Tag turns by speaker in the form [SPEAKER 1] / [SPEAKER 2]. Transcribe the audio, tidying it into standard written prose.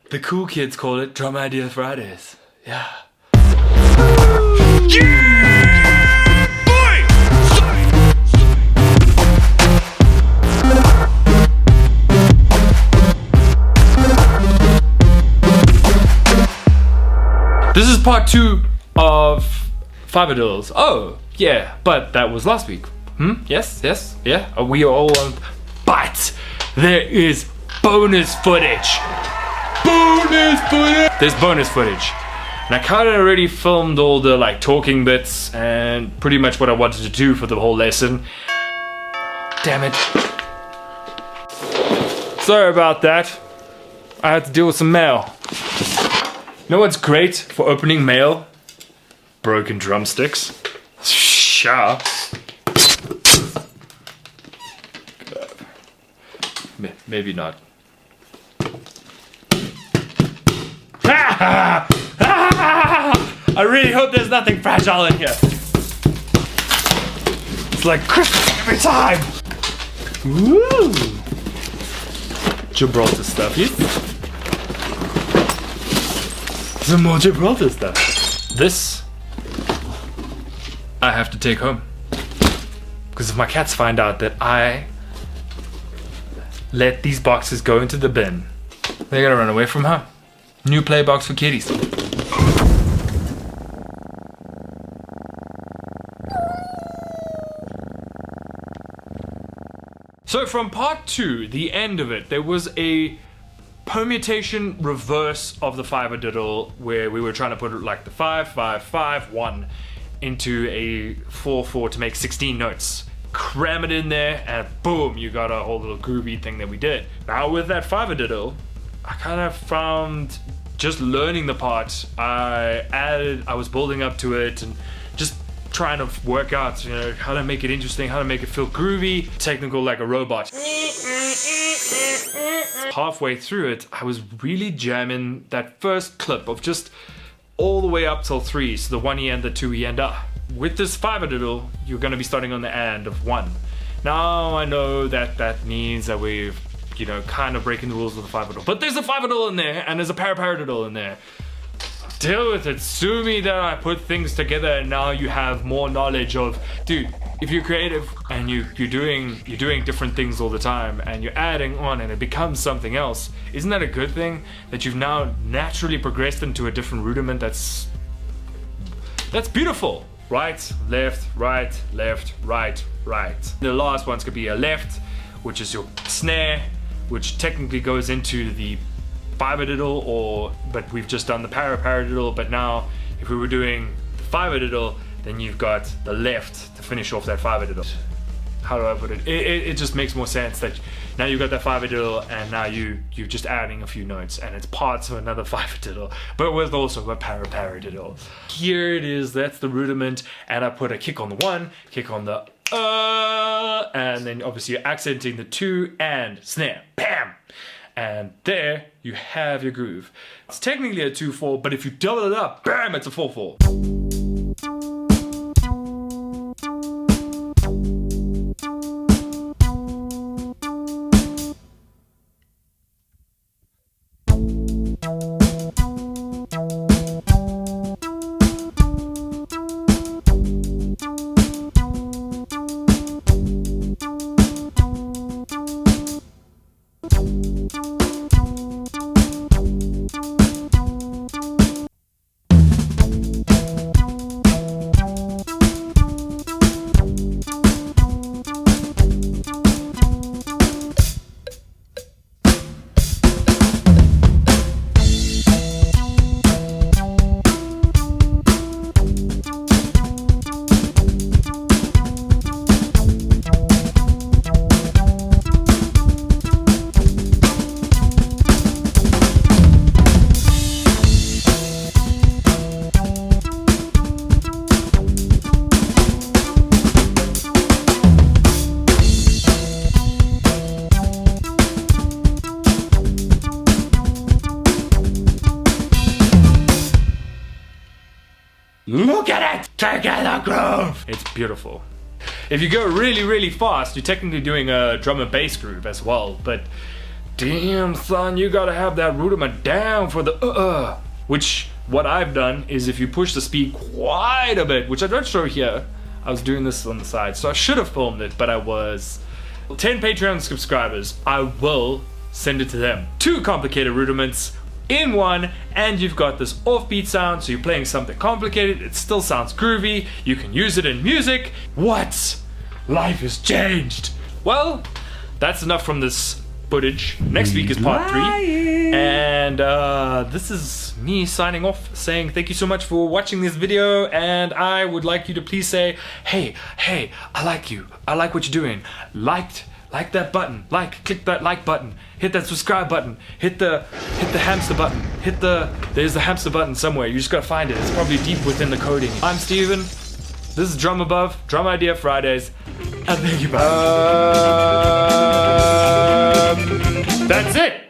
[SPEAKER 1] The cool kids call it Drum Idea Fridays. Yeah. This is part 2 of fiber diddles. Oh, yeah, but that was last week. Yes, yeah. We are all on. But there is bonus footage. There's bonus footage. And I kind of already filmed all the like talking bits and pretty much what I wanted to do for the whole lesson. Damn it. Sorry about that. I had to deal with some mail. You know what's great for opening mail? Broken drumsticks. Sure. Maybe not. I really hope there's nothing fragile in here. It's like Christmas every time. Woo! Gibraltar stuff, yes? Some more Gibraltar stuff. This I have to take home. Because if my cats find out that I let these boxes go into the bin, they're gonna run away from home. New play box for kitties. So from part 2, the end of it, there was a permutation reverse of the fiber diddle where we were trying to put like the 5, 5, 5, 1 into a 4, 4 to make 16 notes. Cram it in there and boom, you got a whole little groovy thing that we did. Now with that fiber diddle, I kind of found just learning the part, I was building up to it and just trying to work out, you know, how to make it interesting, how to make it feel groovy, technical like a robot. Halfway through it, I was really jamming that first clip of just all the way up till 3, so the 1E and the 2E and With this fiber diddle, you're going to be starting on the and of 1. Now I know that that means that we've, you know, kind of breaking the rules of the fiber diddle. But there's a fiber diddle in there, and there's a paradiddle in there. Deal with it. Sue me that I put things together and now you have more knowledge of, dude, if you're creative and you're doing different things all the time and you're adding on and it becomes something else, isn't that a good thing? That you've now naturally progressed into a different rudiment that's beautiful. Right, left, right, left, right, right. The last one's gonna be a left, which is your snare, which technically goes into the fiber diddle, but we've just done the paradiddle, but now if we were doing the fiber diddle, then you've got the left to finish off that fiber diddle. How do I put it? It just makes more sense that now you've got that fiber diddle and now you're just adding a few notes and it's parts of another fiber diddle, but with also a paradiddle. Here it is, that's the rudiment, and I put a kick on the 1, kick on the and then obviously you're accenting the 2 and snare, bam! And there you have your groove. It's technically a 2-4, but if you double it up, bam, it's a 4-4. Look at it! Together groove! It's beautiful. If you go really, really fast, you're technically doing a drum and bass groove as well, but damn son, you gotta have that rudiment down for the which what I've done is if you push the speed quite a bit, which I don't show here, I was doing this on the side, so I should have filmed it, but I was. 10 Patreon subscribers, I will send it to them. 2 complicated rudiments in one, and you've got this offbeat sound, so you're playing something complicated, it still sounds groovy, you can use it in music. What? Life has changed. Well, that's enough from this footage. Next week is part 3, and this is me signing off, saying thank you so much for watching this video, and I would like you to please say, hey, I like you, I like what you're doing, like that button, click that like button, hit that subscribe button, hit the hamster button, there's the hamster button somewhere, you just gotta find it, it's probably deep within the coding. I'm Steven, this is Drum Above, Drum Idea Fridays, and thank you, bye. That's it!